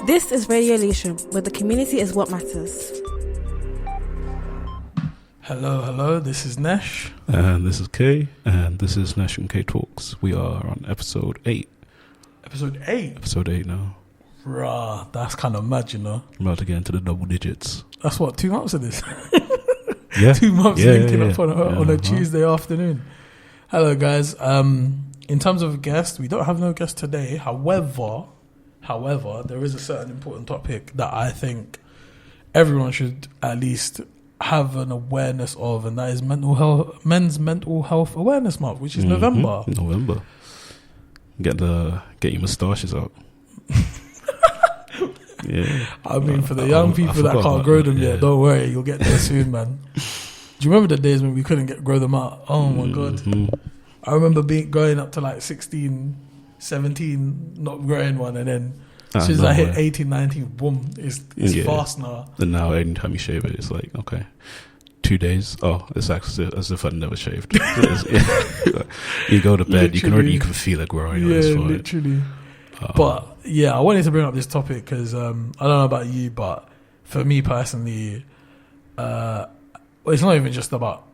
This is Radio Leisham, where the community is what matters. Hello, this is Nesh. And this is K, and this is Nesh K Talks. We are on episode 8. Episode 8? Episode 8 now. Rah, that's kind of mad, you know. I'm about to get into the double digits. That's what, 2 months of this? Yeah. 2 months linking up on a Tuesday afternoon. Hello, guys. In terms of guests, we don't have no guest today. However, there is a certain important topic that I think everyone should at least have an awareness of, and that is Men's Mental Health Awareness Month, which is November. Get your moustaches out. Yeah. I mean, for the young people that can't grow them yet, don't worry, you'll get there soon, man. Do you remember the days when we couldn't grow them out? Oh my god. I remember going up to like 16, 17, not growing one, and then as soon as I hit 18, 19, boom, it's fast now. And now anytime you shave it, it's like, okay, 2 days. Oh, it's actually as if I'd never shaved. You go to bed, you can feel it growing. Yeah, literally. But yeah, I wanted to bring up this topic because I don't know about you, but for me personally, it's not even just about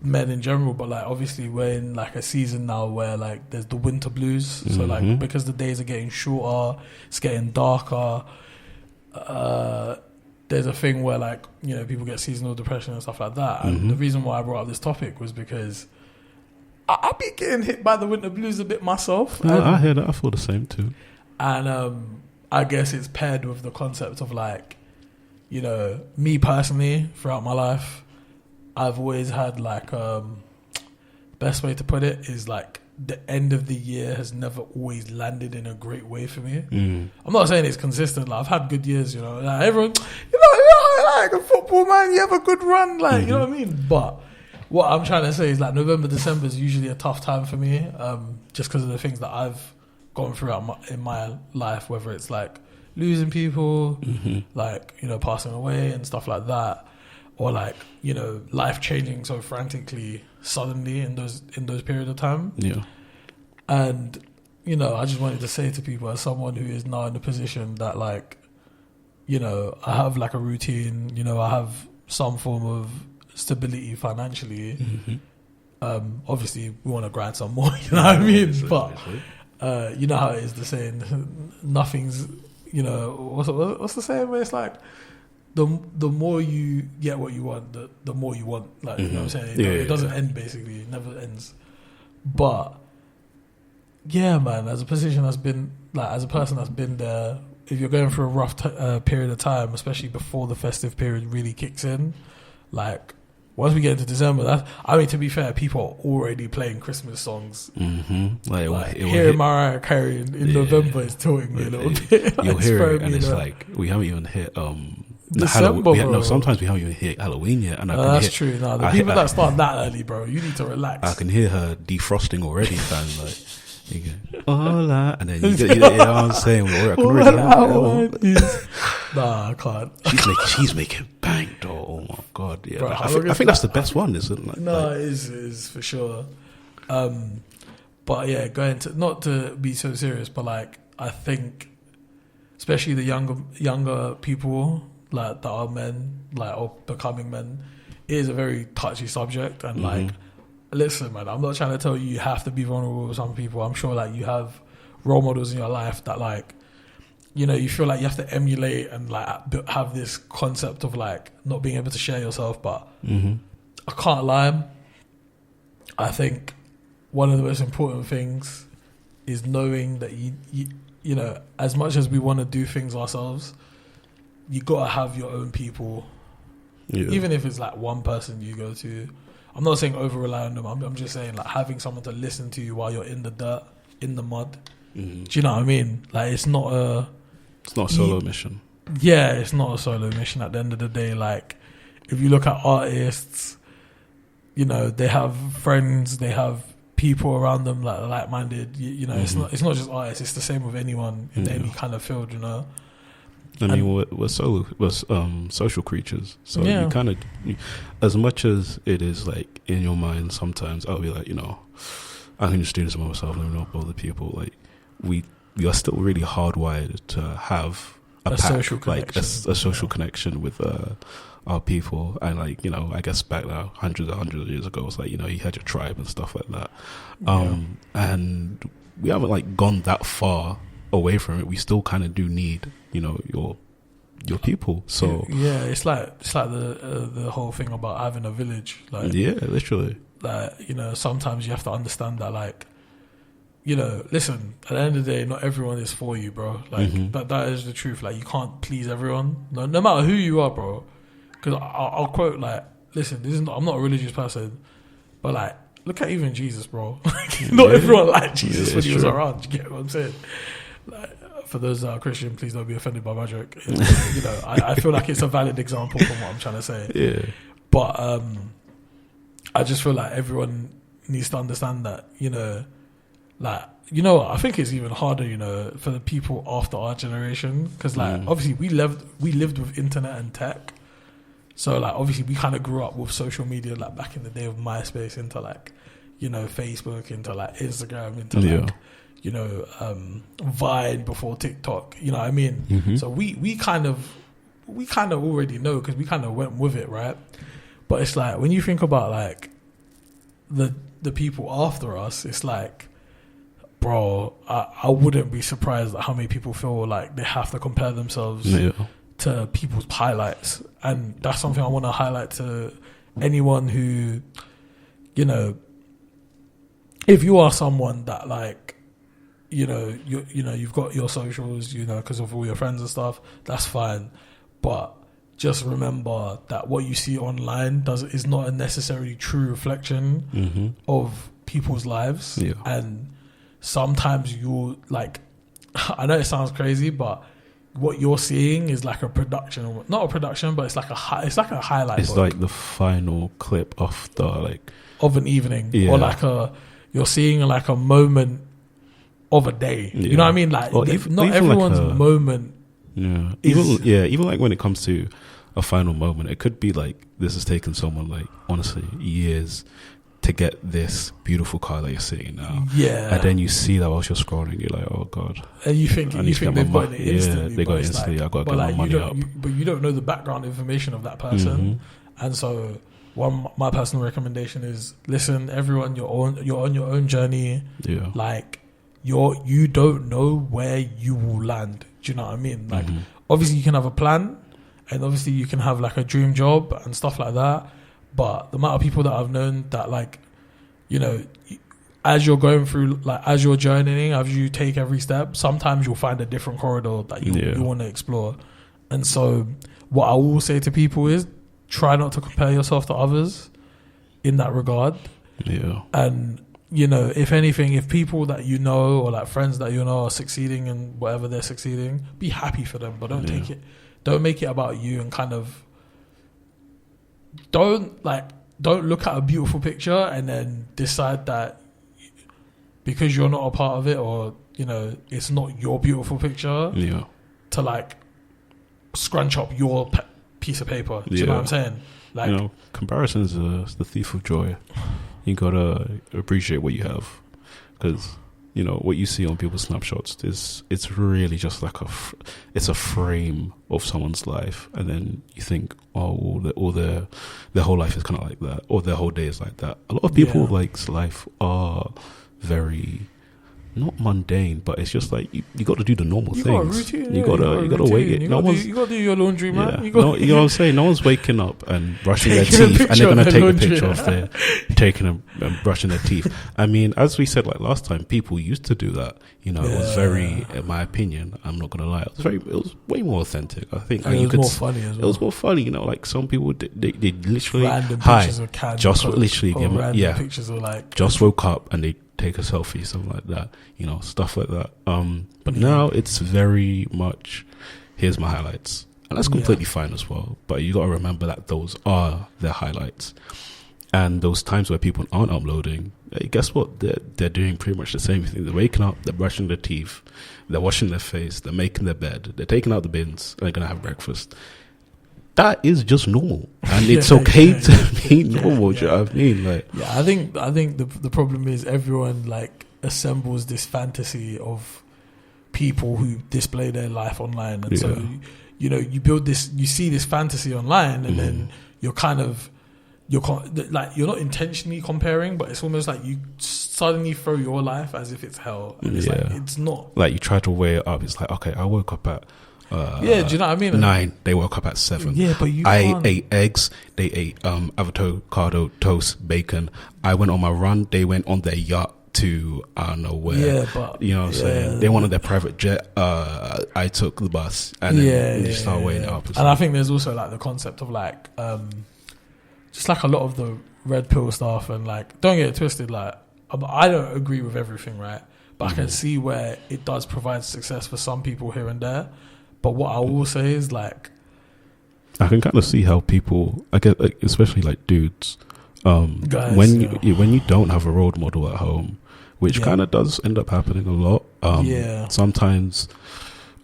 men in general, but like obviously we're in like a season now where like there's the winter blues. So like because the days are getting shorter, it's getting darker. There's a thing where like, you know, people get seasonal depression and stuff like that. And the reason why I brought up this topic was because I've been getting hit by the winter blues a bit myself. I hear that. I feel the same too. And I guess it's paired with the concept of like, you know, me personally throughout my life, I've always had like, best way to put it is like the end of the year has never always landed in a great way for me. I'm not saying it's consistent. Like I've had good years, you know, like everyone, you know, like a football man, you have a good run, like, you know what I mean? But what I'm trying to say is like November, December is usually a tough time for me, just because of the things that I've gone through in my life, whether it's like losing people, like, you know, passing away and stuff like that, or like, you know, life changing so frantically suddenly in those periods of time. Yeah. And, you know, I just wanted to say to people, as someone who is now in a position that like, you know, I have like a routine, you know, I have some form of stability financially. Obviously we want to grind some more, you know what I mean? But you know how it is, the saying, nothing's, you know, what's the saying where it's like, the more you get what you want, the more you want. Like, you know what I'm saying? It doesn't end, basically. It never ends. But, yeah, man, as a person that's been there, if you're going through a rough period of time, especially before the festive period really kicks in, like, once we get into December, I mean, to be fair, people are already playing Christmas songs. Like hearing Mariah Carey in November is tilting me a little bit. You'll hear it, and it's like, we haven't even hit... December, sometimes we haven't even hit Halloween yet, and that's true. No, the people that start that early, bro, you need to relax. I can hear her defrosting already, fam. Like, you go, hola, and then you know what I'm saying? Nah, I can't. She's making bank, though. Oh my god, yeah. Bro, I think that's the best one, isn't it? No, it is for sure. But yeah, not to be so serious, but like I think, especially the younger people, like that are men, like, or becoming men, it is a very touchy subject. And like, listen, man, I'm not trying to tell you have to be vulnerable with some people. I'm sure like you have role models in your life that like, you know, you feel like you have to emulate and like have this concept of like not being able to share yourself. But I can't lie, I think one of the most important things is knowing that you know, as much as we want to do things ourselves, you gotta have your own people. Even if it's like one person you go to. I'm not saying over rely on them. I'm just saying like having someone to listen to you while you're in the dirt, in the mud. Do you know what I mean? Like it's not a solo mission. Yeah, it's not a solo mission. At the end of the day, like if you look at artists, you know, they have friends, they have people around them like minded. You know, it's not just artists. It's the same with anyone in any kind of field. You know. I mean, we're social creatures. So you kind of, as much as it is like in your mind, sometimes I'll be like, you know, I can just do this by myself and not bother people. Like we are still really hardwired to have pack, social like connection. a social connection with our people. And like, you know, I guess back now, hundreds of years ago, it's like, you know, you had your tribe and stuff like that. And we haven't like gone that far away from it. We still kind of do need, you know, your people. So yeah, it's like the whole thing about having a village. Like, yeah, literally. Like, you know, sometimes you have to understand that, like, you know, listen, at the end of the day, not everyone is for you, bro. Like, that is the truth. Like, you can't please everyone, no matter who you are, bro. Because I'll quote, like, listen, I'm not a religious person, but like, look at even Jesus, bro. Not everyone liked Jesus when he was around. You get what I'm saying? Like, for those that are Christian, please don't be offended by my joke. You know, I feel like it's a valid example from what I'm trying to say. Yeah. But I just feel like everyone needs to understand that, you know, like, you know, I think it's even harder, you know, for the people after our generation, because like obviously we lived with internet and tech, so like obviously we kind of grew up with social media, like back in the day of MySpace, into like, you know, Facebook, into like Instagram, into like, you know, Vine before TikTok, you know what I mean? So we kind of already know, because we kind of went with it, right? But it's like, when you think about like the people after us, it's like, bro, I wouldn't be surprised at how many people feel like they have to compare themselves to people's highlights. And that's something I want to highlight to anyone who, you know, if you are someone that like, you know, you've got your socials, you know, because of all your friends and stuff, that's fine. But just remember that what you see online is not a necessarily true reflection of people's lives. And sometimes you'll like, I know it sounds crazy, but what you're seeing is like a production, not a production, but it's like a highlight. It's like the final clip of the like of an evening, or like you're seeing like a moment of a day. You know what I mean? Like, not even everyone's like moment. Yeah, even like when it comes to a final moment, it could be like, this has taken someone like honestly years to get this beautiful car that you're sitting now. Yeah. And then you see that whilst you're scrolling, you're like, oh God. And you think they've got it instantly. Yeah, they got it instantly. I got to get my money up. But you don't know the background information of that person. And so my personal recommendation is, listen, everyone, you're on your own journey. Yeah. Like, you don't know where you will land. Do you know what I mean? Like, obviously you can have a plan, and obviously you can have like a dream job and stuff like that. But the amount of people that I've known that, like, you know, as you're going through, like, as you're journeying, as you take every step, sometimes you'll find a different corridor that you want to explore. And so what I will say to people is, try not to compare yourself to others in that regard. Yeah. And, you know, if anything, if people that you know, or like friends that you know, are succeeding in whatever they're succeeding, be happy for them, but don't make it about you, and kind of don't look at a beautiful picture and then decide that because you're not a part of it, or, you know, it's not your beautiful picture, to like scrunch up your piece of paper. Do you know what I'm saying? Like, you know, comparison is the thief of joy. You gotta appreciate what you have, because, you know, what you see on people's snapshots it's really just like it's a frame of someone's life, and then you think, oh, their whole life is kind of like that, or their whole day is like that. A lot of people like's life are very not mundane, but it's just like you got to do the normal things. Got a routine, you gotta wait it. You gotta do your laundry, man. You know what I'm saying? No one's waking up and brushing their teeth, and they're gonna take a picture of their taking and brushing their teeth. I mean, as we said like last time, people used to do that. You know, it was very, in my opinion, I'm not gonna lie, it was way more authentic. I think it was more funny as well. It was more funny. You know, like some people they literally random pictures of pictures of like just woke up and they take a selfie, something like that, you know, stuff like that. But now it's very much, here's my highlights, and that's completely fine as well. But you got to remember that those are their highlights, and those times where people aren't uploading, guess what? They're doing pretty much the same thing. They're waking up, they're brushing their teeth, they're washing their face, they're making their bed, they're taking out the bins, and they're gonna have breakfast. That is just normal, and it's okay to be normal. Do you know what I mean? Like, I think the problem is everyone like assembles this fantasy of people who display their life online, and Yeah. so you build this, you see this fantasy online, and then you're not intentionally comparing, but it's almost like you suddenly throw your life as if it's hell, and it's like it's not. Like you try to weigh it up. It's like, okay, I woke up at do you know what I mean? 9. They woke up at 7. Yeah, but I ate eggs. They ate avocado toast, bacon. I went on my run. They went on their yacht to I don't know where. Yeah, but you know what I'm saying? They went on their private jet. I took the bus, and then you start weighing it up. And I think there's also like the concept of like just like a lot of the red pill stuff, and like, don't get it twisted, like I don't agree with everything, right? But I can see where it does provide success for some people here and there. But what I will say is, like, I can kind of see how people, I get, like, especially like dudes, guys, when you don't have a role model at home, which kind of does end up happening a lot. Sometimes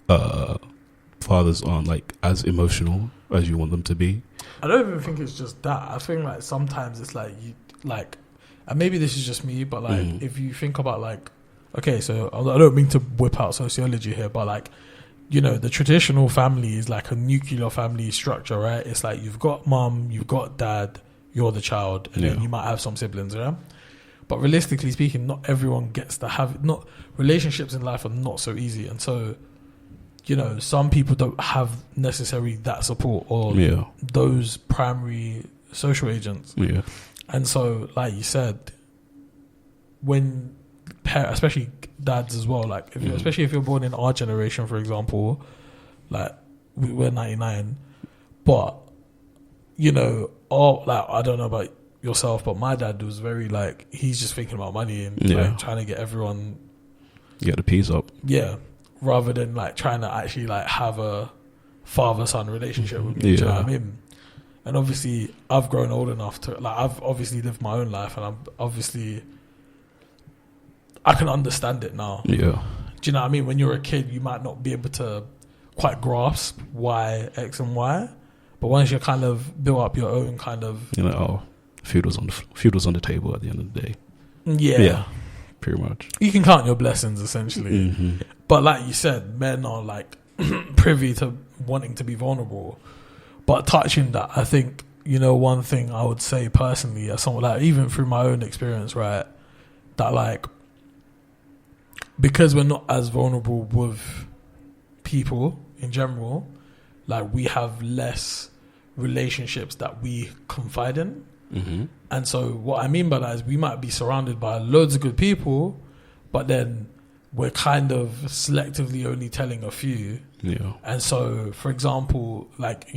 fathers aren't like as emotional as you want them to be. I don't even think it's just that. I think like sometimes it's like and maybe this is just me, but like if you think about like, okay, so I don't mean to whip out sociology here, but like, the traditional family is like a nuclear family structure, right? It's like you've got mom, you've got dad, you're the child, and then you might have some siblings, yeah? But realistically speaking, not everyone gets to have, relationships in life are not so easy. And so, some people don't have necessarily that support or those primary social agents. Yeah. And so, like you said, when especially dads as well, like especially if you're born in our generation, for example, like we're 99, but I don't know about yourself, but my dad was very like, he's just thinking about money and like trying to get everyone the peas up, rather than like trying to actually like have a father-son relationship with me. Do you know what I mean? And obviously I've grown old enough to like, I've obviously lived my own life, and I'm obviously, I can understand it now. Yeah. Do you know what I mean? When you're a kid, you might not be able to quite grasp why X and Y, but once you kind of build up your own kind of, food was on the table at the end of the day. Yeah, pretty much. You can count your blessings essentially. But like you said, men are like privy to wanting to be vulnerable. But touching that, I think one thing I would say personally, as someone like, even through my own experience, right, that like, because we're not as vulnerable with people in general, like we have less relationships that we confide in. And so what I mean by that is we might be surrounded by loads of good people, but then we're kind of selectively only telling a few. And so, for example, like,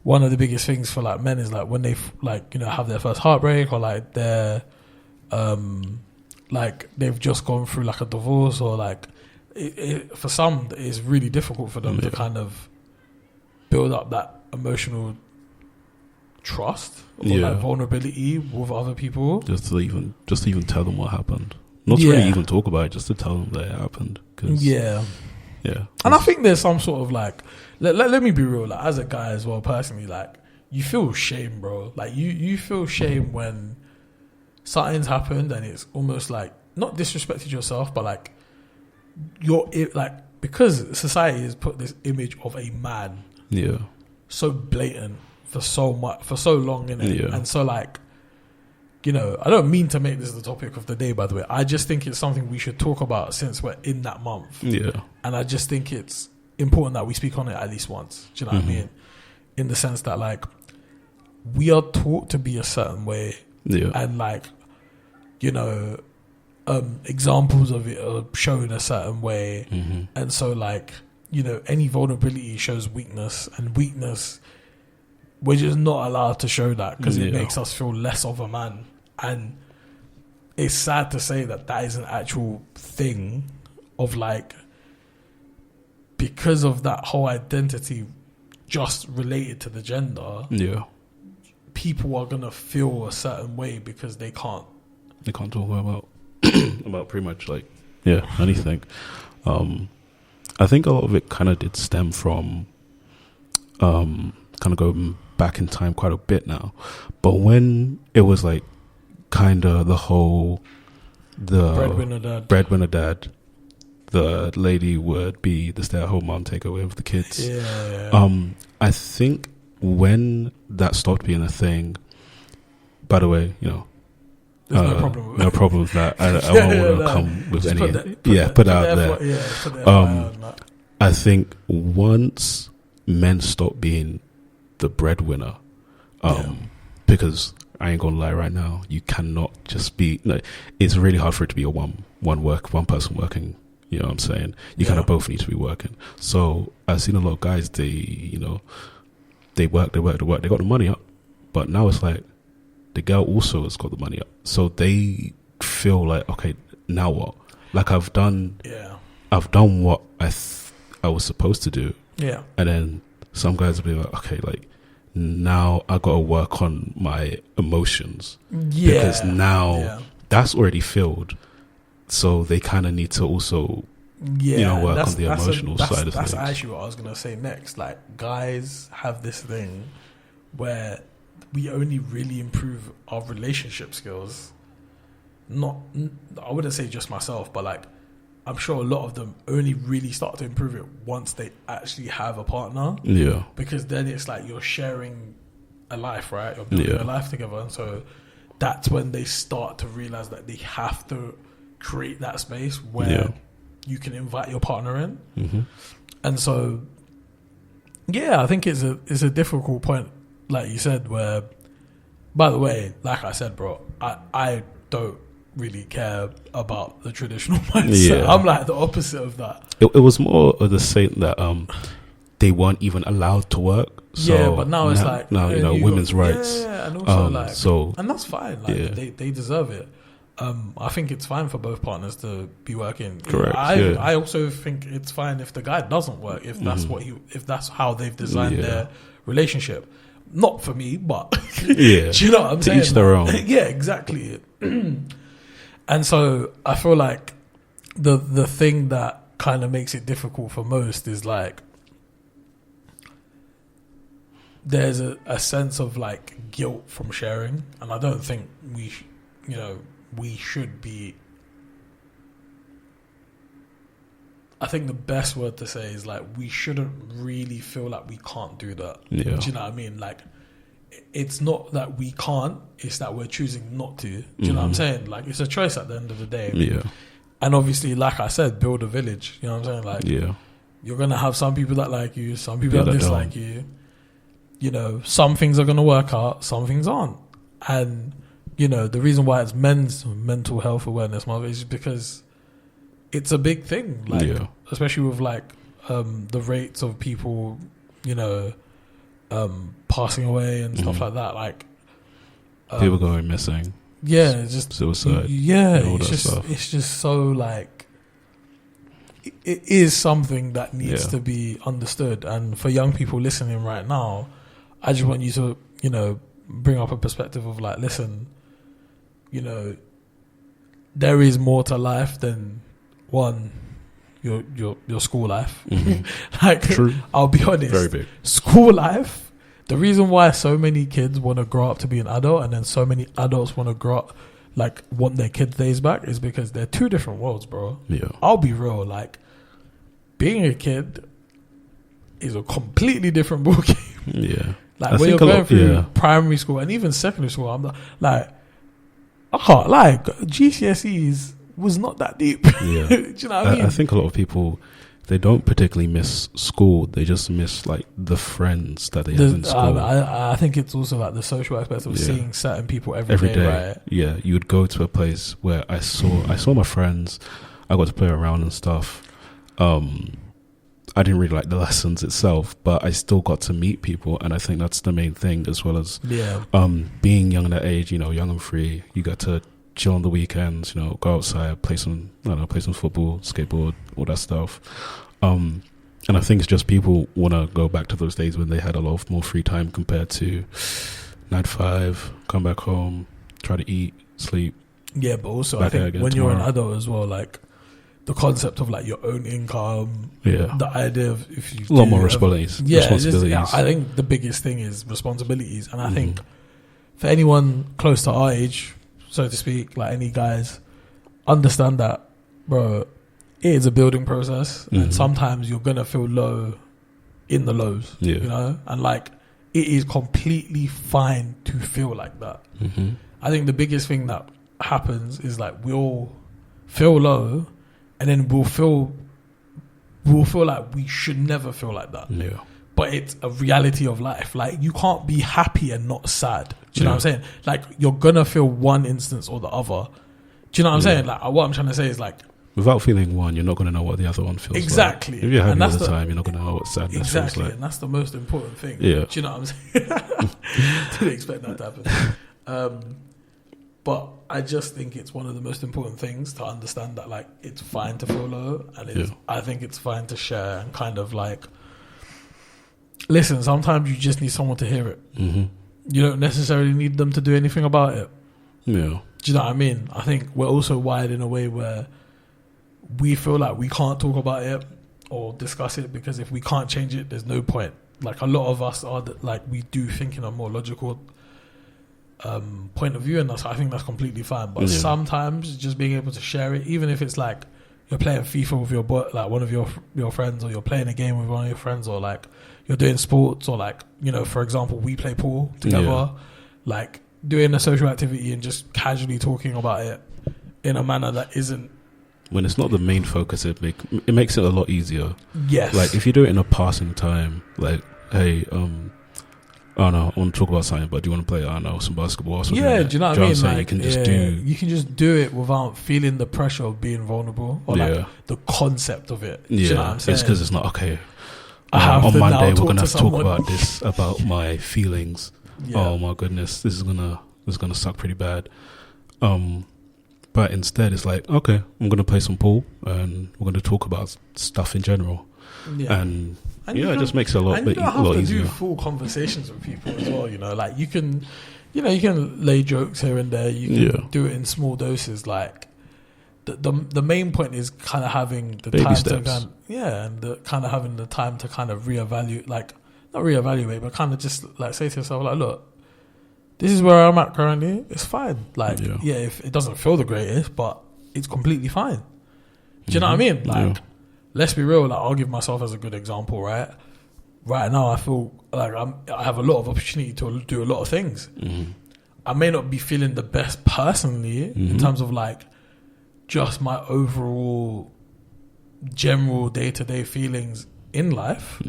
one of the biggest things for like men is like when they have their first heartbreak, or like they're like they've just gone through like a divorce, or like for some it's really difficult for them to kind of build up that emotional trust or like vulnerability with other people, just to even tell them what happened, not to really even talk about it, just to tell them that it happened. And I think there's some sort of like, let me be real, like as a guy as well, personally, like you feel shame, bro. Like you feel shame when something's happened and it's almost like not disrespected yourself, but like you're like, because society has put this image of a man so blatant for so long in it. And so like, I don't mean to make this the topic of the day, by the way. I just think it's something we should talk about since we're in that month. And I just think it's important that we speak on it at least once. Do you know what I mean? In the sense that like we are taught to be a certain way, and like, examples of it are shown a certain way, and so like, any vulnerability shows weakness, and weakness, we're just not allowed to show that because it makes us feel less of a man. And it's sad to say that is an actual thing of like, because of that whole identity just related to the gender, people are gonna feel a certain way because they can't talk about about pretty much like anything. I think a lot of it kind of did stem from kind of going back in time quite a bit now, but when it was like kind of the breadwinner dad the lady would be the stay-at-home mom, take away with the kids. Yeah. I think when that stopped being a thing, by the way, you know, no problem with that. I won't want to come with any. Put that out there. I think once men stop being the breadwinner, because I ain't gonna lie, right now you cannot just be. No, it's really hard for it to be a one person working. You know what I'm saying? You kind of both need to be working. So I've seen a lot of guys. They work. They got the money up, but now it's like the girl also has got the money up. So they feel like, okay, now what? Like I've done what I was supposed to do. Yeah. And then some guys will be like, okay, like now I got to work on my emotions. Yeah. Because now that's already filled. So they kind of need to also, work on the emotional side of things. That's actually what I was going to say next. Like guys have this thing where we only really improve our relationship skills. I wouldn't say just myself, but like I'm sure a lot of them only really start to improve it once they actually have a partner. Yeah. Because then it's like you're sharing a life, right? You're building a life together. And so that's when they start to realize that they have to create that space where you can invite your partner in. Mm-hmm. And so, I think it's a difficult point, like you said, where, by the way, like I said, bro, I don't really care about the traditional mindset. Yeah. I'm like the opposite of that. It was more of the saying that they weren't even allowed to work. So but now it's like now women's rights. Yeah, and also and that's fine. Like they deserve it. I think it's fine for both partners to be working. Correct. I also think it's fine if the guy doesn't work, if that's if that's how they've designed their relationship. Not for me, but do you know what I'm saying? To each their own. Yeah, exactly. And so I feel like the thing that kind of makes it difficult for most is like there's a sense of like guilt from sharing, and I don't think we should be. I think the best word to say is like we shouldn't really feel like we can't do that. Yeah. Do you know what I mean? Like it's not that we can't, it's that we're choosing not to. Do you know what I'm saying? Like it's a choice at the end of the day. Yeah. And obviously, like I said, build a village. You know what I'm saying? Like you're gonna have some people that like you, some people that dislike you. You know, some things are gonna work out, some things aren't. And you know, the reason why it's Men's Mental Health Awareness Month is because it's a big thing. Like especially with like the rates of people, you know, passing away and stuff like that. Like people going missing. Yeah, it's just suicide. Yeah, all that stuff. It's just so like it is something that needs to be understood. And for young people listening right now, I just want you to, you know, bring up a perspective of like, listen, you know, there is more to life than your school life. Like, true. I'll be honest, very big. School life. The reason why so many kids want to grow up to be an adult, and then so many adults want to grow up, like, want their kids' days back, is because they're two different worlds, bro. Yeah, I'll be real. Like, being a kid is a completely different ballgame. Yeah, like when you're going through primary school and even secondary school, I'm not, like, I can't lie. GCSEs was not that deep. Yeah, do you know what I mean? I think a lot of people, they don't particularly miss school. They just miss like the friends that they have in school. I think it's also like the social aspect of seeing certain people every day. Right? Yeah, you would go to a place where I saw my friends. I got to play around and stuff. I didn't really like the lessons itself, but I still got to meet people, and I think that's the main thing, as well as being young at that age. You know, young and free. You got to chill on the weekends, you know, go outside, play some football, skateboard, all that stuff. And I think it's just people want to go back to those days when they had a lot of more free time compared to 9 to 5, come back home, try to eat, sleep. Yeah, but also I think when you're an adult as well, like the concept of like your own income, the idea of if you a lot more responsibilities. I think the biggest thing is responsibilities, and I think for anyone close to our age, so to speak, like any guys, understand that, bro, it is a building process, and sometimes you're gonna feel low in the lows, you know, and like it is completely fine to feel like that. I think the biggest thing that happens is like we'll feel low, and then we'll feel like we should never feel like that. But it's a reality of life. Like you can't be happy and not sad. Do you know what I'm saying? Like you're gonna feel one instance or the other. Do you know what I'm saying? Like what I'm trying to say is like, without feeling one, you're not going to know what the other one feels exactly. like. If you're happy all the time, you're not going to know what sadness feels like. And that's the most important thing. Yeah. Do you know what I'm saying? Didn't expect that to happen. But I just think it's one of the most important things to understand that like it's fine to feel low, and I think it's fine to share and kind of like listen. Sometimes you just need someone to hear it. You don't necessarily need them to do anything about it. Yeah. Do you know what I mean? I think we're also wired in a way where we feel like we can't talk about it or discuss it because if we can't change it, there's no point. Like a lot of us are like we do think in a more logical point of view, and I think that's completely fine. But sometimes just being able to share it, even if it's like you're playing FIFA with your like one of your friends, or you're playing a game with one of your friends, or like you're doing sports, or like, you know, for example, we play pool together, like doing a social activity and just casually talking about it in a manner that isn't, when it's not the main focus, it makes it a lot easier. Yes. Like if you do it in a passing time, like, hey, I don't know, I want to talk about something, but do you want to play, I don't know, some basketball or something? Yeah, do you know what I mean? Like, you can just do it without feeling the pressure of being vulnerable, or like the concept of it. Do you know what I'm saying? It's because it's not, okay, on Monday we're going to talk about this, about my feelings. Oh my goodness, this is gonna suck pretty bad. But instead it's like, okay, I'm gonna play some pool and we're gonna talk about stuff in general. And it just makes it a lot easier. You don't have to do full conversations with people as well, you know. Like you can lay jokes here and there. You can do it in small doses. Like the main point is kind of having the baby time steps. to having the time to kind of reevaluate, like not reevaluate, but kind of just like say to yourself, like, look, this is where I'm at currently. It's fine. Like, if it doesn't feel the greatest, but it's completely fine. Do you know what I mean? Like, let's be real. Like, I'll give myself as a good example, right? Right now, I feel like I have a lot of opportunity to do a lot of things. I may not be feeling the best personally in terms of like just my overall general day-to-day feelings in life.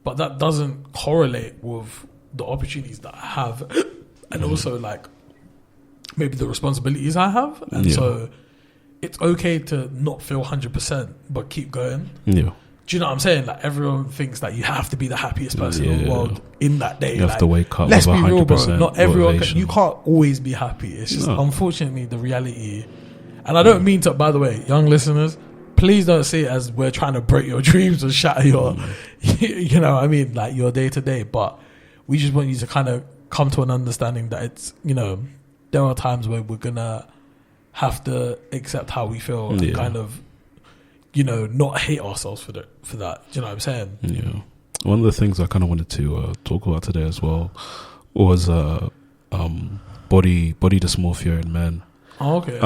But that doesn't correlate with the opportunities that I have, and also like maybe the responsibilities I have. And so it's okay to not feel 100%, but keep going. Do you know what I'm saying? Like everyone thinks that you have to be the happiest person in the world in that day. You have to wake up. Let's be real, bro. Not everyone. You can't always be happy. It's just unfortunately the reality. And I don't mean to. By the way, young listeners, please don't see it as we're trying to break your dreams or shatter your, you know what I mean, like your day to day. But we just want you to kind of come to an understanding that it's, you know, there are times where we're going to have to accept how we feel and kind of, you know, not hate ourselves for that. Do you know what I'm saying? Yeah. One of the things I kind of wanted to talk about today as well was body dysmorphia in men. Oh, okay.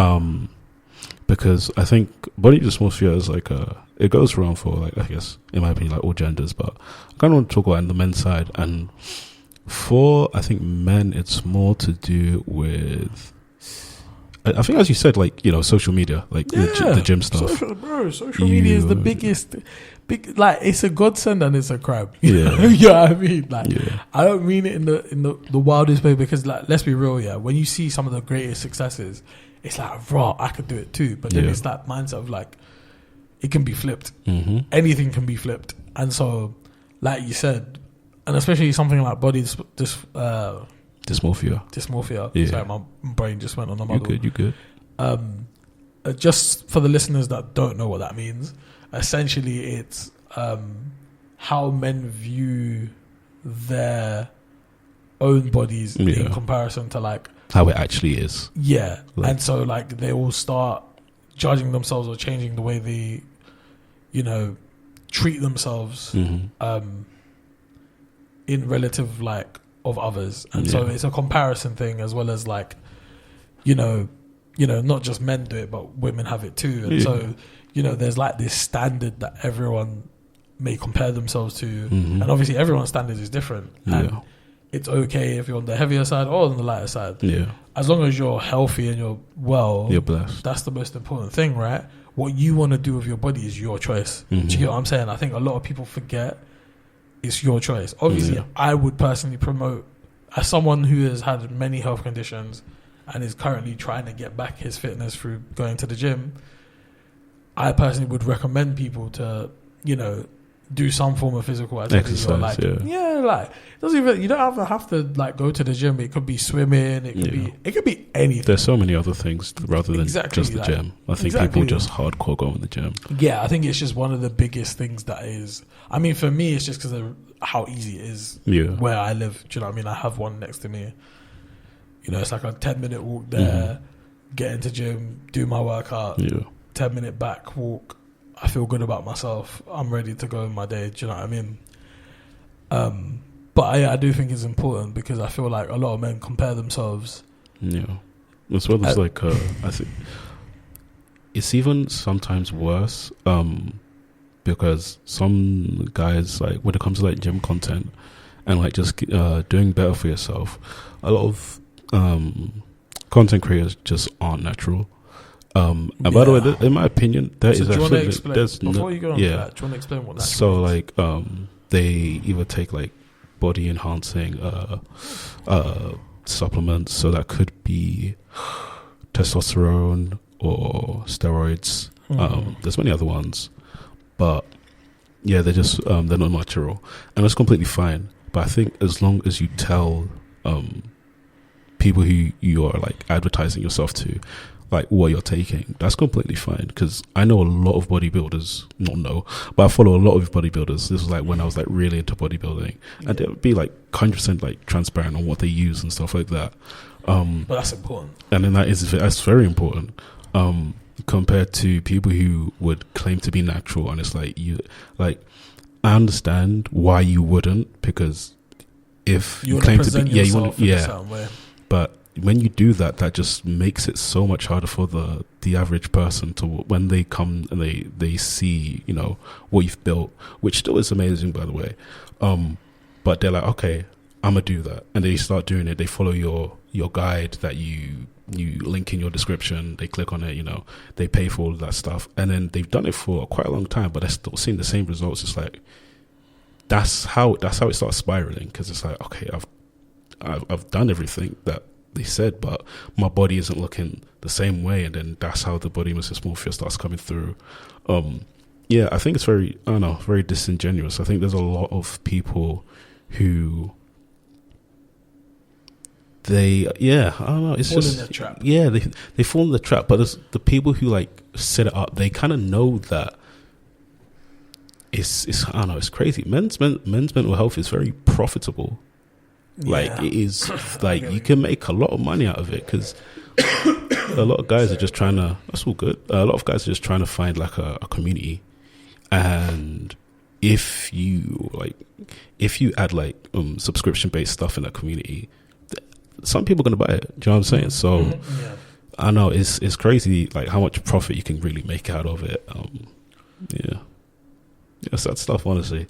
Because I think body dysmorphia is like it goes around for, like, I guess in my opinion, like all genders, but I kind of want to talk about it on the men's side. And for, I think, men, it's more to do with, I think, as you said, like, you know, social media, like the gym stuff. Social media is the biggest, like, it's a godsend and it's a crime. You know what I mean? Like, I don't mean it in the wildest way, because, like, let's be real, when you see some of the greatest successes, it's like, raw, I could do it too. But then it's that mindset of like, it can be flipped. Anything can be flipped. And so, like you said, and especially something like body dysmorphia. Sorry, my brain just went on the muddle. You good. Just for the listeners that don't know what that means, essentially it's how men view their own bodies in comparison to like how it actually is. And so like they will start judging themselves or changing the way they, you know, treat themselves in relative like of others. And so it's a comparison thing, as well as, like, you know, not just men do it, but women have it too. And so there's like this standard that everyone may compare themselves to, and obviously everyone's standard is different, and it's okay if you're on the heavier side or on the lighter side. As long as you're healthy and you're well, you're blessed. That's the most important thing, right? What you want to do with your body is your choice. Do you get what I'm saying? I think a lot of people forget it's your choice. Obviously, I would personally promote, as someone who has had many health conditions and is currently trying to get back his fitness through going to the gym, I personally would recommend people to, do some form of physical activity. Exercise, doesn't even, you don't have to like go to the gym. It could be swimming. It could be anything. There's so many other things rather than just the gym. I think people just hardcore go in the gym. Yeah, I think it's just one of the biggest things that is. I mean, for me, it's just because of how easy it is where I live. Do you know what I mean? I have one next to me. It's like a 10-minute walk there. Get into gym, do my workout. 10-minute back walk. I feel good about myself. I'm ready to go in my day. Do you know what I mean? But I do think it's important because I feel like a lot of men compare themselves. As well as I think it's even sometimes worse because some guys, like when it comes to like gym content and like just doing better for yourself, a lot of content creators just aren't natural. And by the way, in my opinion, that is actually before you go on to that, do you want to explain what that is? So like they either take like body enhancing supplements, so that could be testosterone or steroids. There's many other ones, but they're just they're not natural, and that's completely fine. But I think as long as you tell people who you are like advertising yourself to, like what you're taking, that's completely fine. Because I know a lot of bodybuilders, but I follow a lot of bodybuilders. This was like when I was like really into bodybuilding, and they would be like 100% like transparent on what they use and stuff like that. But that's important, and then that's very important compared to people who would claim to be natural. And it's like I understand why you wouldn't, because if you claim to be, you want, in a certain way. But when you do that, that just makes it so much harder for the average person to, when they come and they see, what you've built, which still is amazing, by the way. But they're like, okay, I'm gonna do that, and they start doing it. They follow your guide that you link in your description. They click on it, they pay for all of that stuff, and then they've done it for quite a long time, but they're still seeing the same results. It's like that's how it starts spiraling, because it's like, okay, I've done everything that they said, but my body isn't looking the same way, and then that's how the body mass dysmorphia starts coming through. I think it's very, very disingenuous. I think there's a lot of people who they fall in the trap. They fall in the trap, but there's the people who like set it up, they kind of know that it's it's crazy. Men's mental health is very profitable. Like it is, like you can make a lot of money out of it, because a lot of guys are just trying to. That's all good. A lot of guys are just trying to find like a community, and if you add like subscription based stuff in that community, some people are gonna buy it. Do you know what I'm saying? So I know it's crazy like how much profit you can really make out of it. It's that stuff, honestly,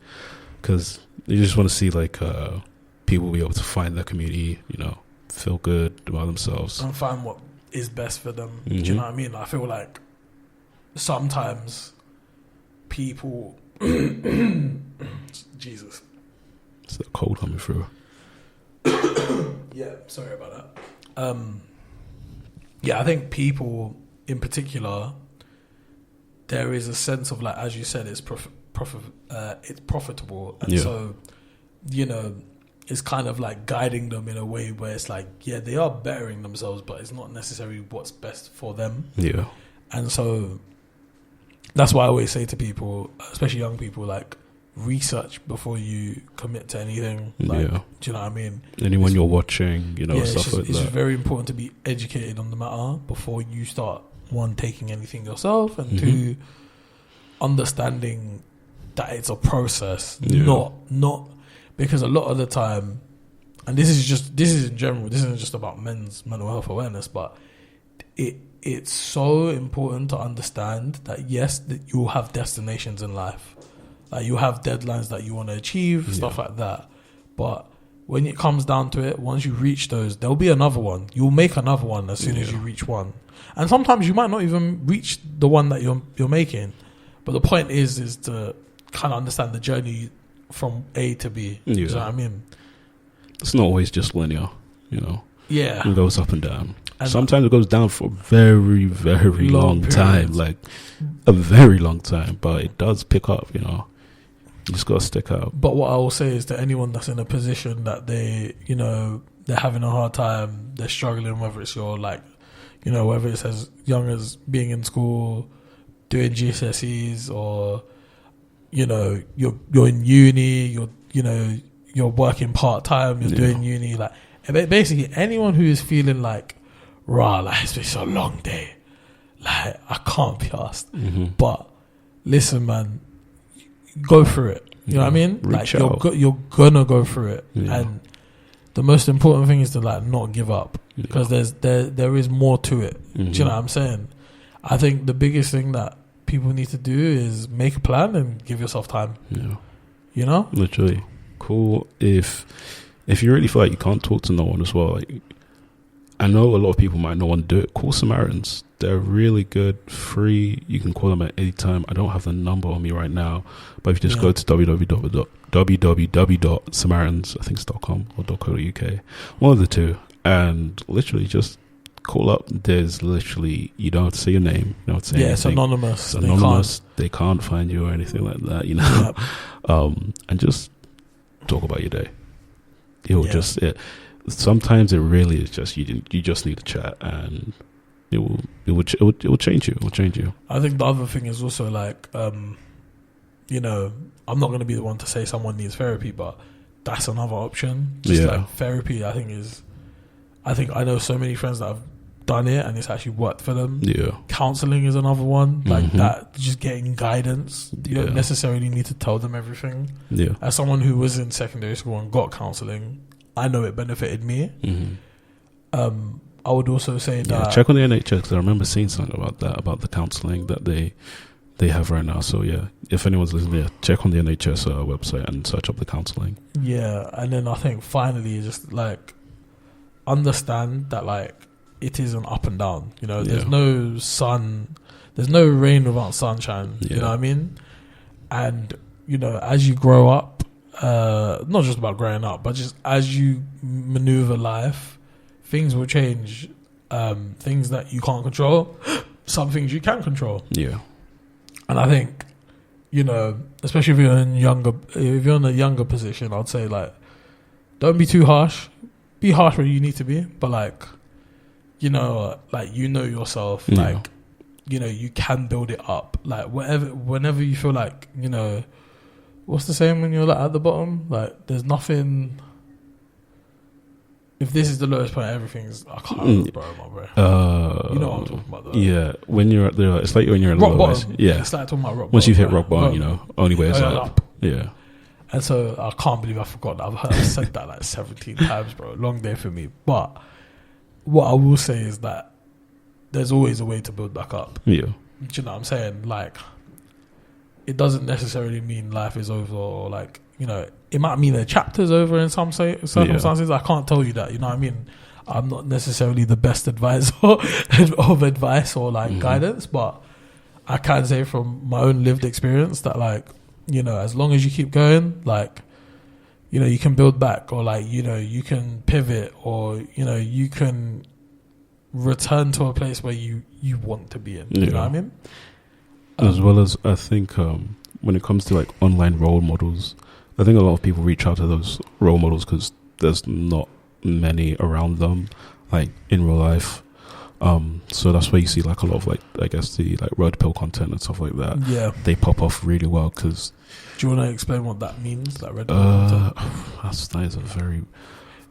because you just want to see like. People will be able to find their community, feel good about themselves and find what is best for them. Do you know what I mean? I feel like sometimes people Jesus, it's that cold coming through. Sorry about that. I think people in particular, there is a sense of like, as you said, it's profitable, and so it's kind of like guiding them in a way where it's like, they are bettering themselves, but it's not necessarily what's best for them. And so that's why I always say to people, especially young people, like, research before you commit to anything. Like, do you know what I mean? Anyone you're watching, stuff like that. It's very important to be educated on the matter before you start, one, taking anything yourself, and two, understanding that it's a process, not because a lot of the time, and this is in general, this isn't just about men's mental health awareness, but it's so important to understand that yes, that you'll have destinations in life, like you have deadlines that you want to achieve, stuff like that. But when it comes down to it, once you reach those, there'll be another one. You'll make another one as soon as you reach one. And sometimes you might not even reach the one that you're making. But the point is to kind of understand the journey from A to B. Yeah. You know what I mean? It's not always just linear, you know. Yeah. It goes up and down. And sometimes it goes down for a very, very long time. Like a very long time. But it does pick up, you know. You just got to stick out. But what I will say is to anyone that's in a position that they, you know, they're having a hard time, they're struggling, whether it's your, like, you know, whether it's as young as being in school, doing GCSEs, or, you know, you're in uni, you're working part-time, you're doing uni, like, basically anyone who is feeling like, like, it's been so long day, like, I can't be asked. But listen, man, go through it. You know what I mean? Like, you're gonna go through it, and the most important thing is to, like, not give up, because there is more to it. Do you know what I'm saying? I think the biggest thing that people need to do is make a plan and give yourself time. Yeah. You know? Literally. Cool. If you really feel like you can't talk to no one as well, like, I know a lot of people might not want to do it. Call Samaritans. They're really good, free. You can call them at any time. I don't have the number on me right now, but if you just go to www.samaritans.com or .co.uk, one of the two, and literally just call up. There's literally, you don't have to say your name. You don't have to say anything. It's anonymous. It's anonymous. They can't find you or anything like that, you know. And just talk about your day. Sometimes it really is just you just need to chat, and it will change you. It will change you. I think the other thing is also, like, you know, I'm not going to be the one to say someone needs therapy, but that's another option. Just like therapy, I think I know so many friends that have done it and it's actually worked for them. Yeah. Counseling is another one, like that. Just getting guidance. You don't necessarily need to tell them everything. Yeah. As someone who was in secondary school and got counseling, I know it benefited me. I would also say that check on the NHS, because I remember seeing something about that, about the counselling that they have right now. So if anyone's listening, check on the NHS website and search up the counselling. Yeah, and then I think finally, just like understand that, like, it is an up and down. You know, there's no sun, there's no rain without sunshine. You know what I mean? And, you know, as you grow up, not just about growing up, but just as you maneuver life, things will change. Things that you can't control, some things you can control. Yeah. And I think, you know, especially if you're in a younger position, I'd say, like, don't be too harsh. Be harsh where you need to be, but, like, you know, like, you know yourself, like, you know, you can build it up. Like, whenever you feel like, you know, what's the saying when you're, like, at the bottom? Like, there's nothing. If this is the lowest point, everything's, I can't remember, bro. You know what I'm talking about, though. Yeah, when you're at the, it's like when you're at the lowest. Bottom. Yeah, it's like talking about rock bottom. Once you've hit rock bottom, you know, only way is up. Yeah. And so I can't believe I forgot that. I've said that like 17 times, bro. Long day for me. But what I will say is that there's always a way to build back up. Yeah. Do you know what I'm saying? Like, it doesn't necessarily mean life is over, or, like, you know, it might mean a chapter's over in some circumstances. I can't tell you that, you know what I mean? I'm not necessarily the best advisor of advice or, like, guidance, but I can say from my own lived experience that, like, you know, as long as you keep going, like, you know, you can build back, or, like, you know, you can pivot, or, you know, you can return to a place where you want to be in. You know what I mean? As well as, I think, when it comes to, like, online role models, I think a lot of people reach out to those role models because there's not many around them, like, in real life. So that's where you see, like, a lot of, like, I guess the, like, red pill content and stuff like that. Yeah, they pop off really well. Because do you want to explain what that means? Like, red pill content. That is a very.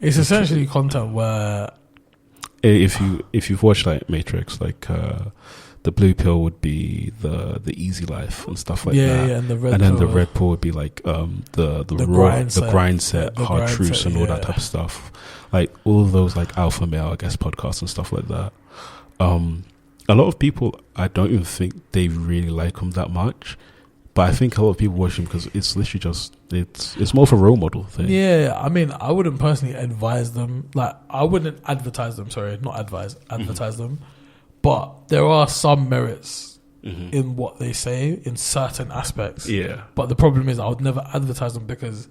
It's essentially content where, if you've watched, like, Matrix, like, the blue pill would be the easy life and stuff like that. Yeah, and the red pill would be, like, the grind set, hard truths, and all that type of stuff. Like, all of those, like, alpha male, I guess, podcasts and stuff like that. a lot of people, I don't even think they really like him that much. But I think a lot of people watch him because it's literally just it's more of a role model thing. Yeah, I mean, I wouldn't personally advise them. Like, I wouldn't advertise them. Sorry, not advise. Advertise them. But there are some merits in what they say in certain aspects. Yeah. But the problem is, I would never advertise them because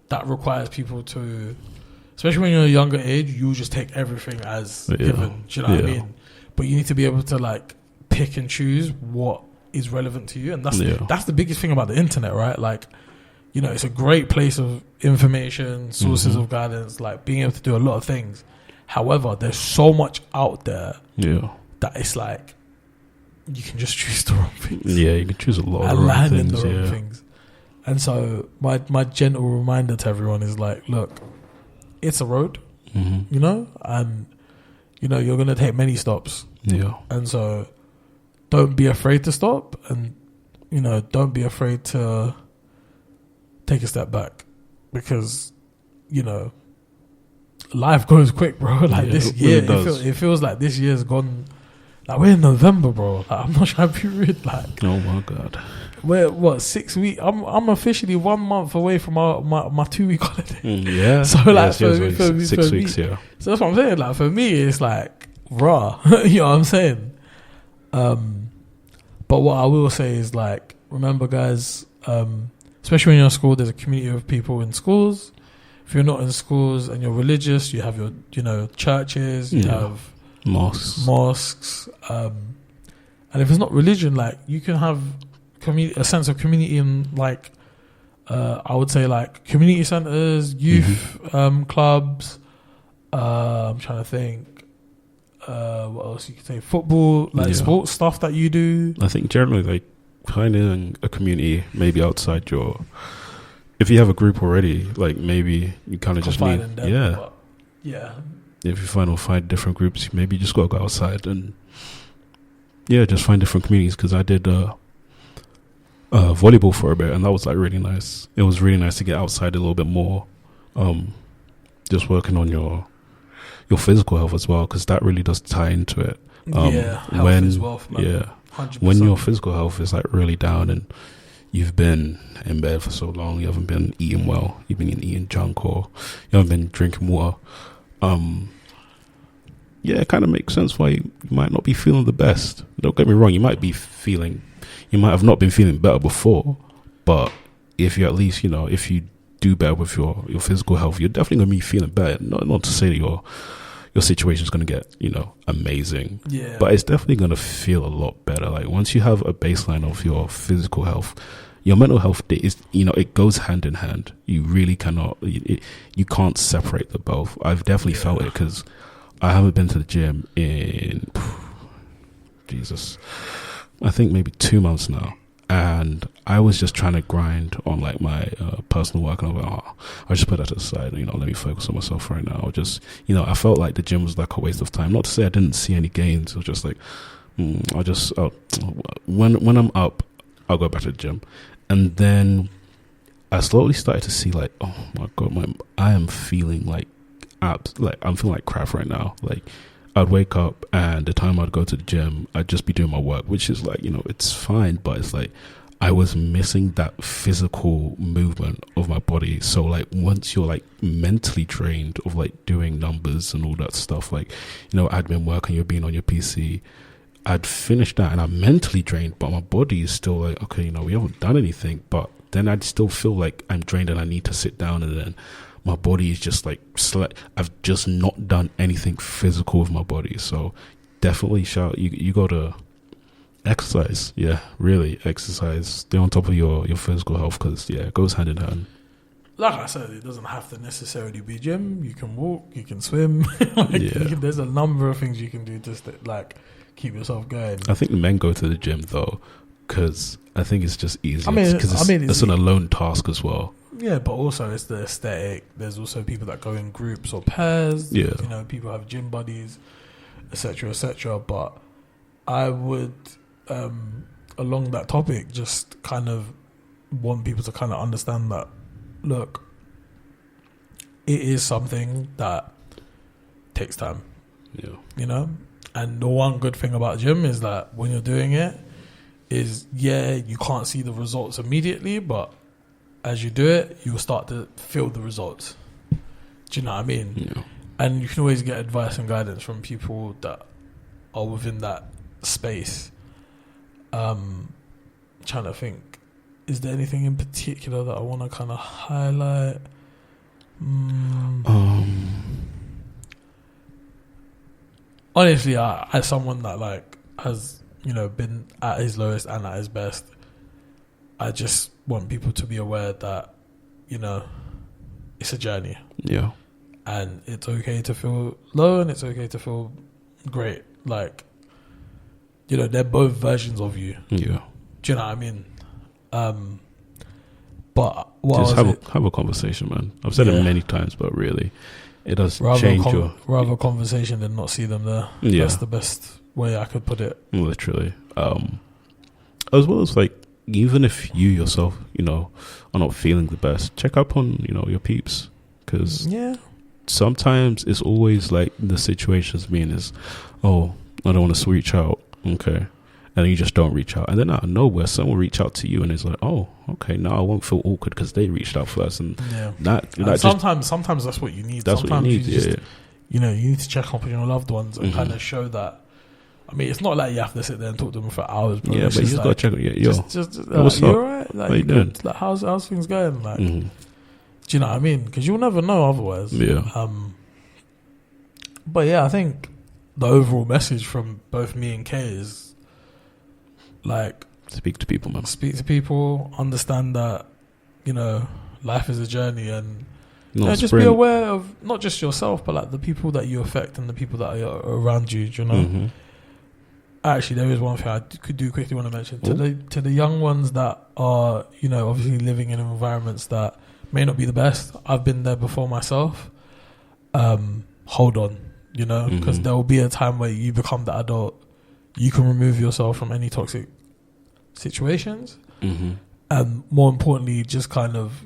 that requires people to, especially when you're a younger age, you just take everything as given. Do you know what I mean? But you need to be able to like pick and choose what is relevant to you, and that's the biggest thing about the internet, right? Like, you know, it's a great place of information, sources of guidance, like being able to do a lot of things. However, there's so much out there that it's like you can just choose the wrong things. Yeah, you can choose a lot of wrong things. The wrong things. And so my gentle reminder to everyone is like, look, it's a road, you know, and you know you're gonna take many stops. Yeah, and so don't be afraid to stop, and you know, don't be afraid to take a step back, because you know life goes quick, bro. Like this year, it feels like this year's gone. Like we're in November, bro. Like, I'm not trying to be rude. Like, oh my god, we're what 6 weeks? I'm officially 1 month away from my 2 week holiday. Yeah. So like for 6 weeks, yeah. So that's what I'm saying. Like for me, it's like raw. You know what I'm saying? But what I will say is like, remember guys, especially when you're in school, there's a community of people in schools. If you're not in schools and you're religious, you have your, you know, churches, you have mosques. And if it's not religion, like you can have a sense of community in like, I would say like community centers, youth clubs. I'm trying to think. What else you could say? Football, like sports stuff that you do. I think generally, like finding a community maybe outside your. If you have a group already, like maybe you kind of just need, If you find different groups, maybe you just gotta go outside and just find different communities. Because I did volleyball for a bit, and that was like really nice. It was really nice to get outside a little bit more. Just working on your physical health as well, because that really does tie into it. Health is wealth, man. 100%. When your physical health is like really down and you've been in bed for so long, you haven't been eating well, you've been eating junk, or you haven't been drinking water, it kind of makes sense why you might not be feeling the best. Don't get me wrong, you might have not been feeling better before, but if you at least, you know, if you do better with your physical health, you're definitely going to be feeling better. Not to say that your situation is going to get, you know, amazing, but it's definitely going to feel a lot better. Like once you have a baseline of your physical health, your mental health is, you know, it goes hand in hand. You really cannot, you can't separate the both. I've definitely felt it, because I haven't been to the gym in I think maybe 2 months now. And I was just trying to grind on like my personal work, and I was like, I'll just put that to the side, you know, let me focus on myself right now. Just, you know, I felt like the gym was like a waste of time. Not to say I didn't see any gains. It was just like, when I'm up, I'll go back to the gym. And then I slowly started to see like, oh my God, I am feeling like I'm feeling like crap right now. Like I'd wake up, and the time I'd go to the gym, I'd just be doing my work, which is like, you know, it's fine, but it's like I was missing that physical movement of my body. So like once you're like mentally drained of like doing numbers and all that stuff, like, you know, admin work and you're being on your PC, I'd finished that and I'm mentally drained, but my body is still like, okay, you know, we haven't done anything, but then I'd still feel like I'm drained and I need to sit down, and then my body is just like, I've just not done anything physical with my body. So definitely you got to exercise. Yeah, really exercise. Stay on top of your physical health, because it goes hand in hand. Like I said, it doesn't have to necessarily be gym. You can walk, you can swim. There's a number of things you can do just to like keep yourself going. I think men go to the gym though, because I think it's just easier. It's an alone task as well. Yeah, but also it's the aesthetic. There's also people that go in groups or pairs. Yeah. You know, people have gym buddies, etc., etc. But I would, along that topic, just kind of want people to kind of understand that, look, it is something that takes time. Yeah. You know? And the one good thing about gym is that when you're doing it, you can't see the results immediately, but as you do it, you'll start to feel the results. Do you know what I mean? Yeah. And you can always get advice and guidance from people that are within that space. Trying to think, is there anything in particular that I want to kind of highlight? Honestly, as someone that like has been at his lowest and at his best, I just want people to be aware that it's a journey. Yeah. And it's okay to feel low and it's okay to feel great. Like, they're both versions of you. Yeah. Do you know what I mean? But just have a conversation, man. I've said it many times, but really, it does change rather a conversation than not see them there. Yeah. That's the best way I could put it. Literally. As well as like, even if you yourself, are not feeling the best, check up on, your peeps. Because sometimes it's always like the situations being is, oh, I don't want to reach out. Okay. And you just don't reach out. And then out of nowhere, someone will reach out to you and it's like, oh, okay, now I won't feel awkward because they reached out first. And sometimes that's what you need. That's sometimes what you need, just, you need to check up on your loved ones and kind of show that. I mean, it's not like you have to sit there and talk to them for hours, bro. Yeah, but you just got to check on what's up? You alright? Like, you good? Like, how's things going? Like, do you know what I mean? Because you'll never know otherwise. Yeah. But yeah, I think the overall message from both me and Kay is like, speak to people, man. Speak to people. Understand that life is a journey, and just be aware of not just yourself, but like the people that you affect and the people that are around you. Do you know? Actually, there is one thing I do quickly want to mention to the young ones that are obviously living in environments that may not be the best. I've been there before myself. Hold on, because there will be a time where you become the adult. You can remove yourself from any toxic situations, and more importantly, just kind of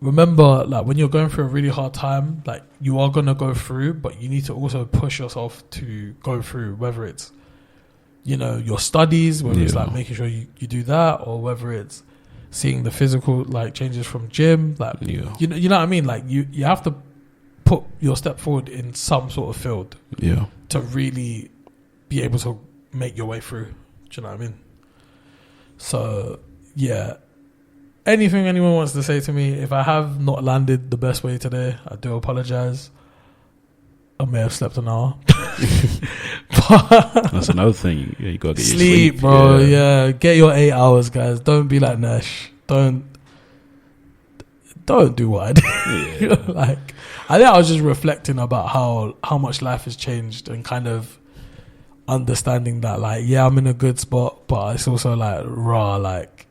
remember, like, when you're going through a really hard time, like, you are gonna go through, but you need to also push yourself to go through, whether it's your studies, whether it's like making sure you do that, or whether it's seeing the physical like changes from gym, like you know what I mean, like you have to put your step forward in some sort of field to really be able to make your way through. Do you know what I mean? So anything anyone wants to say to me, if I have not landed the best way today, I do apologize. I may have slept an hour. That's another thing. You gotta get sleep, bro. Yeah, get your 8 hours, guys. Don't be like Nesh. Don't do what I did. Like, I think I was just reflecting about how much life has changed and kind of understanding that, like, I'm in a good spot, but it's also like like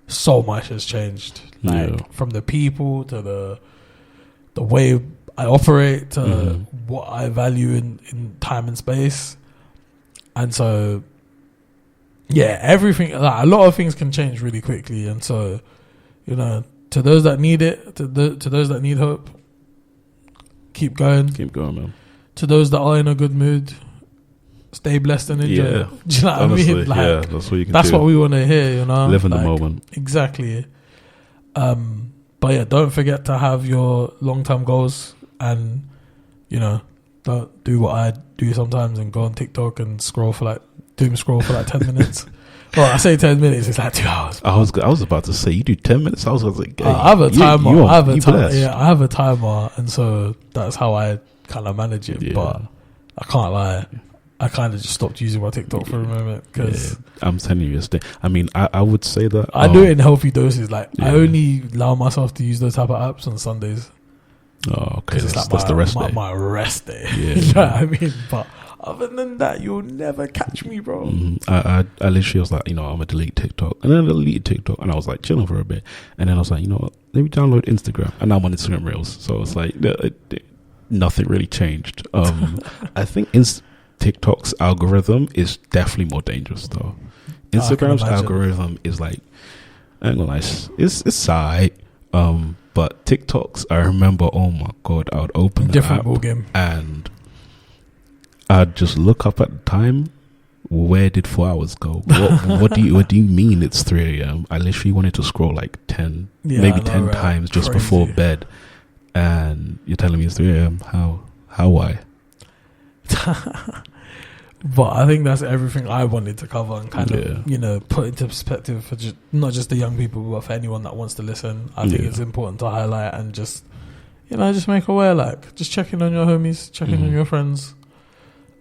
so much has changed, like from the people to the way I operate to what I value in time and space. And so everything, like, a lot of things can change really quickly. And so to those that need it, to those that need hope, keep going, man. To those that are in a good mood, stay blessed and enjoy. Do you know what honestly, I mean? Like, that's what you can that's do. what we want to hear, Live in the moment. Exactly. But don't forget to have your long-term goals, and don't do what I do sometimes and go on TikTok and scroll for like 10 minutes. Well, I say 10 minutes, it's like 2 hours. I was about to say, you do 10 minutes? I was like, hey, I have a timer. I have a timer, and so that's how I kind of manage it. But I can't lie, I kind of just stopped using my TikTok for a moment because I'm telling you, I mean, I would say that I do it in healthy doses. Like, I only allow myself to use those type of apps on Sundays. Oh, okay. Because that's the rest day. My rest day. Yeah. You know what I mean? But other than that, you'll never catch me, bro. I literally was like, I'm gonna delete TikTok, and then I deleted TikTok, and I was like chilling for a bit, and then I was like, let me download Instagram, and now I'm on Instagram Reels. So it's like nothing really changed. I think TikTok's algorithm is definitely more dangerous though. Instagram's algorithm is like, I ain't gonna lie, it's alright. But TikTok's, I remember, oh my god, I would open the different app ball game, and I'd just look up at the time. Where did 4 hours go? What do you mean it's 3 a.m.? I literally wanted to scroll like 10 times just before bed, and you're telling me it's 3 a.m. How why? But I think that's everything I wanted to cover and kind of, put into perspective for not just the young people, but for anyone that wants to listen. I think it's important to highlight and just, just make aware, like, just checking on your homies, checking on your friends.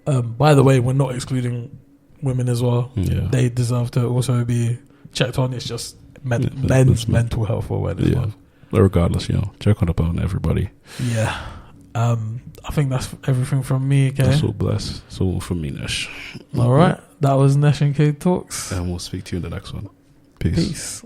By the way, we're not excluding women as well. Yeah. They deserve to also be checked on. It's just men's mental health awareness. Yeah. But regardless, check on everybody. Yeah. I think that's everything from me, okay? That's all bless. That's all from me, Nesh. All right. That was Nesh and K Talks. And we'll speak to you in the next one. Peace.